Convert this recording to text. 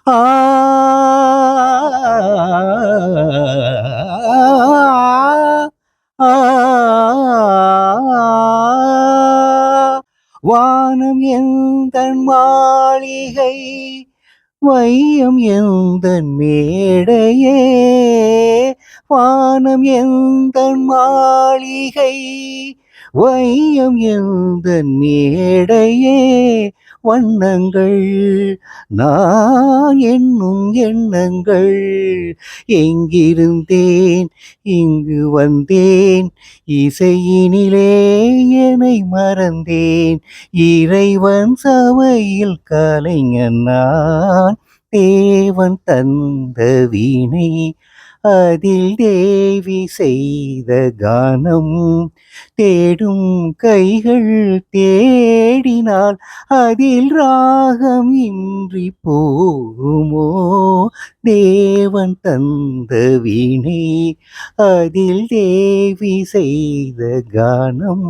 ஆ ஆ வானம் எந்தன் மாளிகை வையம் எந்தன் மேடையே வானம் எந்தன் மாளிகை வையம் எந்தன் மேடையே வண்ணங்கள் நான் என்னும் எண்ணங்கள் எங்கிருந்தேன் இங்கு வந்தேன் இசையினிலே என்னை மறந்தேன் இறைவன் சபையில் கலைஞன் நான் தேவன் தந்த வீணை அதில் தேவி செய்த கானம் தேடும் கைகள் தேடினால் அதில் ராகம் இன்றி போகுமோ தேவன் தந்த வீணை அதில் தேவி செய்த கானம்